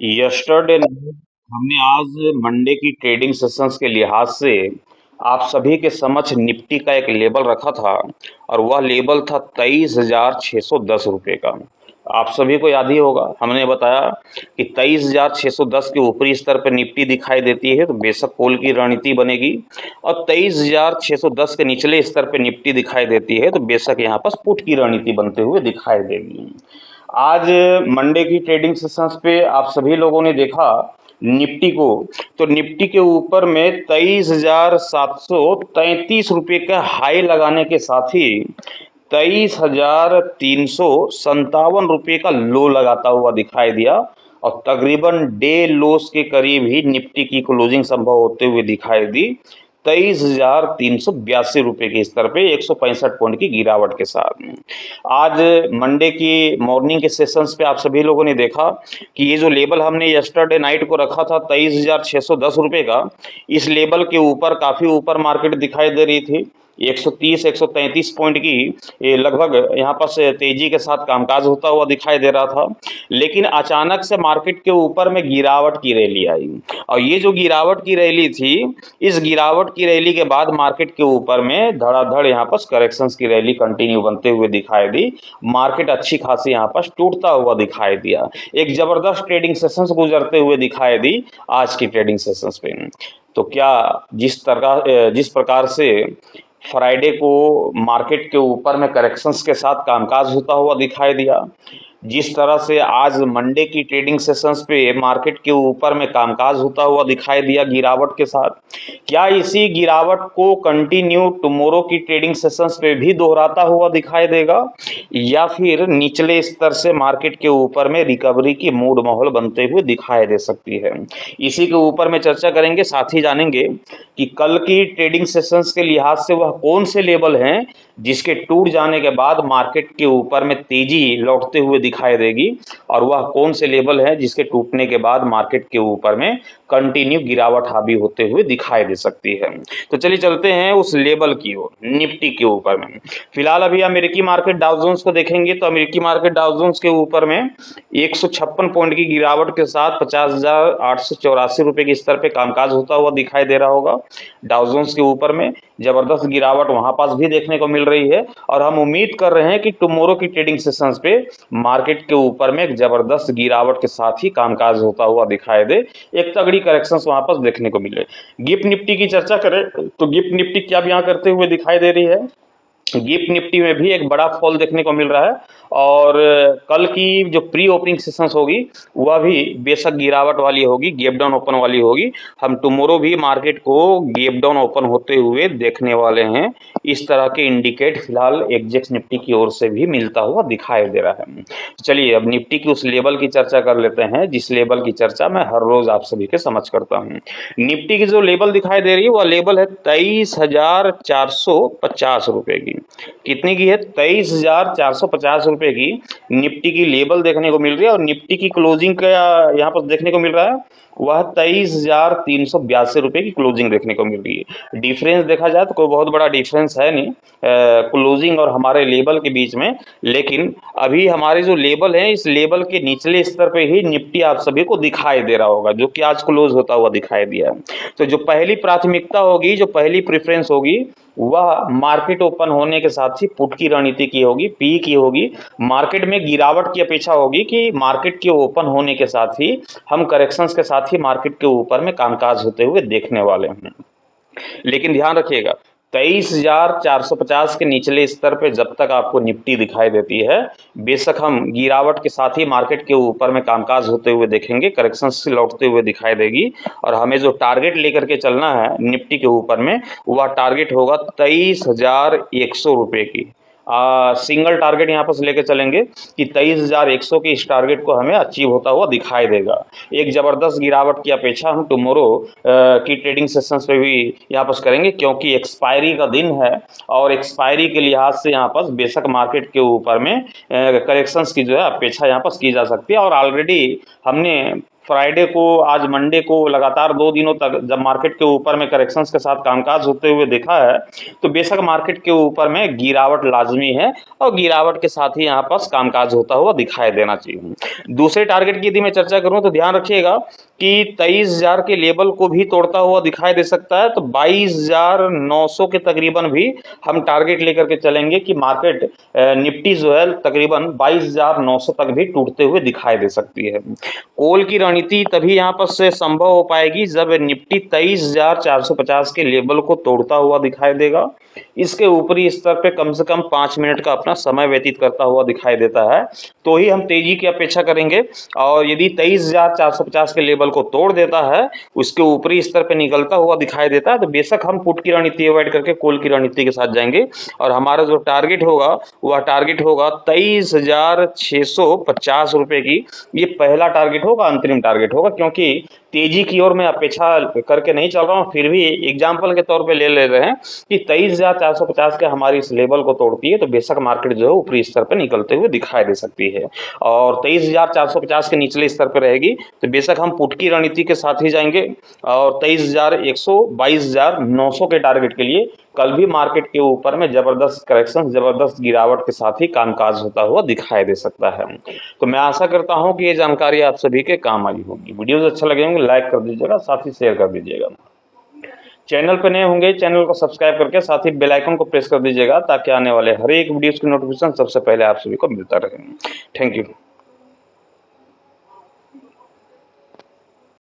Yesterday हमने आज Monday की ट्रेडिंग सेशंस के लिहाज से आप सभी के समक्ष निफ्टी का एक लेबल रखा था और वह लेबल था 23,610 रुपये का। आप सभी को याद ही होगा, हमने बताया कि 23,610 के ऊपरी स्तर पर निफ्टी दिखाई देती है तो बेशक कॉल की रणनीति बनेगी, और 23,610 के निचले स्तर पर निफ्टी दिखाई देती है तो बेशक यहाँ पर पुट की रणनीति बनते हुए दिखाई देगी। आज मंडे की ट्रेडिंग सेशंस पे आप सभी लोगों ने देखा निफ्टी को, तो निफ्टी के ऊपर में 23,733 रुपये का हाई लगाने के साथ ही 23,357 रुपये का लो लगाता हुआ दिखाई दिया और तकरीबन डे लोस के करीब ही निफ्टी की क्लोजिंग संभव होते हुए दिखाई दी 23,382 रुपये के स्तर पे 165 पॉइंट की गिरावट के साथ। आज मंडे की मॉर्निंग के सेशंस पे आप सभी लोगों ने देखा कि ये जो लेवल हमने यस्टरडे नाइट को रखा था 23,610 रुपये का, इस लेवल के ऊपर काफ़ी ऊपर मार्केट दिखाई दे रही थी। 130 133 पॉइंट की ये लगभग यहाँ पर से तेजी के साथ कामकाज होता हुआ दिखाई दे रहा था, लेकिन अचानक से मार्केट के ऊपर में गिरावट की रैली आई और ये जो गिरावट की रैली थी, इस गिरावट की रैली के बाद मार्केट के ऊपर में धड़ाधड़ यहाँ पर करेक्शंस की रैली कंटिन्यू बनते हुए दिखाई दी। मार्केट अच्छी खासी यहाँ पर टूटता हुआ दिखाई दिया, एक जबरदस्त ट्रेडिंग सेशंस गुजरते हुए दिखाई दी आज की ट्रेडिंग सेशंस पे। तो क्या जिस प्रकार से फ्राइडे को मार्केट के ऊपर में करेक्शंस के साथ कामकाज होता हुआ दिखाई दिया, जिस तरह से आज मंडे की ट्रेडिंग सेशंस पे मार्केट के ऊपर में कामकाज होता हुआ दिखाई दिया गिरावट के साथ, क्या इसी गिरावट को कंटिन्यू टुमारो की ट्रेडिंग सेशंस पे भी दोहराता हुआ दिखाई देगा या फिर निचले स्तर से मार्केट के ऊपर में रिकवरी की मूड माहौल बनते हुए दिखाई दे सकती है। इसी के ऊपर में चर्चा करेंगे, साथ ही जानेंगे कि कल की ट्रेडिंग सेशंस के लिहाज से वह कौन से लेवल हैं जिसके टूट जाने के बाद मार्केट के ऊपर में तेजी लौटते हुए दिखाई देगी और वह कौन से लेवल है जिसके टूटने के बाद मार्केट के ऊपर में कंटिन्यू गिरावट हावी होते हुए दिखाई दे सकती है। तो चलिए चलते हैं उस लेवल की ओर, निफ्टी के ऊपर में। फिलहाल अभी अमेरिकी मार्केट डाउ जोन्स को देखेंगे तो अमेरिकी मार्केट डाउ जोन्स के ऊपर में 156 पॉइंट की गिरावट के साथ 50,884 के स्तर पे कामकाज होता हुआ दिखाई दे रहा होगा। डाउ जोन्स के ऊपर में जबरदस्त गिरावट वहां पास भी देखने को मिल रही है और हम उम्मीद कर रहे हैं कि टुमारो की ट्रेडिंग सेशंस पे मार्केट के ऊपर में एक जबरदस्त गिरावट के साथ ही कामकाज होता हुआ दिखाई दे, एक तगड़ी करेक्शंस वहां पास देखने को मिले। गिफ्ट निफ्टी की चर्चा करें तो गिफ्ट निफ्टी क्या यहाँ करते हुए दिखाई दे रही है, गिफ्ट निफ्टी में भी एक बड़ा फॉल देखने को मिल रहा है और कल की जो प्री ओपनिंग सेशंस होगी वह भी बेशक गिरावट वाली होगी, गैप डाउन ओपन वाली होगी। हम टुमारो भी मार्केट को गैप डाउन ओपन होते हुए देखने वाले हैं। इस तरह के इंडिकेट फिलहाल एक्जेक्स निफ्टी की ओर से भी मिलता हुआ दिखाई दे रहा है। चलिए अब निफ्टी की उस लेवल की चर्चा कर लेते हैं जिस लेवल की चर्चा मैं हर रोज आप सभी के समझ करता हूँ। निफ्टी की जो लेवल दिखाई दे रही है वह लेवल है 23,450 रुपए की। कितने की है? 23,450 रुपए की निफ्टी की लेवल देखने को मिल रही है और निफ्टी की क्लोजिंग का यहाँ पर देखने को मिल रहा है वह 23,382 रुपए की क्लोजिंग देखने को मिल रही है। डिफरेंस देखा जाए तो कोई बहुत बड़ा डिफरेंस है नहीं क्लोजिंग और हमारे लेवल के बीच में, लेकिन अभी हमारे जो लेवल है इस लेवल के निचले स्तर पे ही निफ्टी आप सभी को दिखाई दे रहा होगा जो कि आज क्लोज होता हुआ दिखाई दिया है। तो जो पहली प्राथमिकता होगी, जो पहली प्रेफरेंस होगी वह मार्केट ओपन होने के साथ ही पुट की रणनीति की होगी, पी की होगी। मार्केट में गिरावट की अपेक्षा होगी कि मार्केट के ओपन होने के साथ ही हम करेक्शंस के साथ ही मार्केट के ऊपर में कामकाज होते हुए देखने वाले हैं। लेकिन ध्यान रखिएगा 23,450 के निचले स्तर पे जब तक आपको निफ्टी दिखाई देती है बेशक हम गिरावट के साथ ही मार्केट के ऊपर में कामकाज होते हुए देखेंगे, करेक्शन से लौटते हुए दिखाई देगी और हमें जो टारगेट लेकर के चलना है निफ्टी के ऊपर में वह टारगेट होगा 23,100 रुपये की। सिंगल टारगेट यहाँ पर लेके चलेंगे कि 23,100 के इस टारगेट को हमें अचीव होता हुआ दिखाई देगा। एक जबरदस्त गिरावट की अपेक्षा हम टुमारो की ट्रेडिंग सेशंस पे भी यहाँ पर करेंगे क्योंकि एक्सपायरी का दिन है और एक्सपायरी के लिहाज से यहाँ पर बेशक मार्केट के ऊपर में करेक्शंस की जो है अपेक्षा यहाँ पर की जा सकती है और ऑलरेडी हमने फ्राइडे को, आज मंडे को लगातार 2 दिनों तक जब मार्केट के ऊपर में करेक्शंस के साथ कामकाज होते हुए देखा है, तो बेशक मार्केट के ऊपर में गिरावट लाजमी है और गिरावट के साथ ही यहाँ पास कामकाज होता हुआ दिखाई देना चाहिए। दूसरे टारगेट की यदि मैं चर्चा करूँ तो ध्यान रखिएगा कि 23,000 के लेवल को भी तोड़ता हुआ दिखाई दे सकता है, तो 22,900 के तकरीबन भी हम टारगेट लेकर के चलेंगे कि मार्केट निफ्टी जो है तकरीबन 22,900 तक भी टूटते हुए दिखाई दे सकती है। कोल की रणनीति तभी यहाँ पर से संभव हो पाएगी जब निफ्टी 23,450 के लेवल को तोड़ता हुआ दिखाई देगा, इसके ऊपरी स्तर पे कम से कम 5 मिनट का अपना समय व्यतीत करता हुआ दिखाई देता है, तो ही हम तेजी की अपेक्षा करेंगे। और यदि 23,450 के लेवल को तोड़ देता है, उसके ऊपरी स्तर पे निकलता हुआ दिखाई देता है, तो बेशक हम पुट की रणनीति अवॉइड करके कॉल की रणनीति के साथ जाएंगे और हमारा जो टारगेट होगा वह टारगेट होगा 23,650 रुपए की। ये पहला टारगेट होगा, अंतरिम टारगेट होगा, क्योंकि तेजी की ओर मैं अपेक्षा करके नहीं चल रहा हूँ, फिर भी एग्जाम्पल के तौर पे ले रहे हैं कि 23,450 के हमारी इस लेवल को तोड़ती है तो बेशक मार्केट जो है ऊपरी स्तर पर निकलते हुए दिखाई दे सकती है, और 23,450 के निचले स्तर पर रहेगी तो बेशक हम पुट की रणनीति के साथ ही जाएंगे और 23,100 22,900 के टारगेट के लिए कल भी मार्केट के ऊपर में जबरदस्त करेक्शन, जबरदस्त गिरावट के साथ ही कामकाज होता हुआ दिखाई दे सकता है। तो मैं आशा करता हूं कि ये जानकारी आप सभी के काम आई होगी। वीडियोस अच्छा लगे होंगे लाइक कर दीजिएगा, साथ ही शेयर कर दीजिएगा। चैनल पर नए होंगे चैनल को सब्सक्राइब करके साथ ही बेल आइकन को प्रेस कर दीजिएगा ताकि आने वाले हर एक वीडियोस की नोटिफिकेशन सबसे पहले आप सभी को मिलता रहे। Thank you.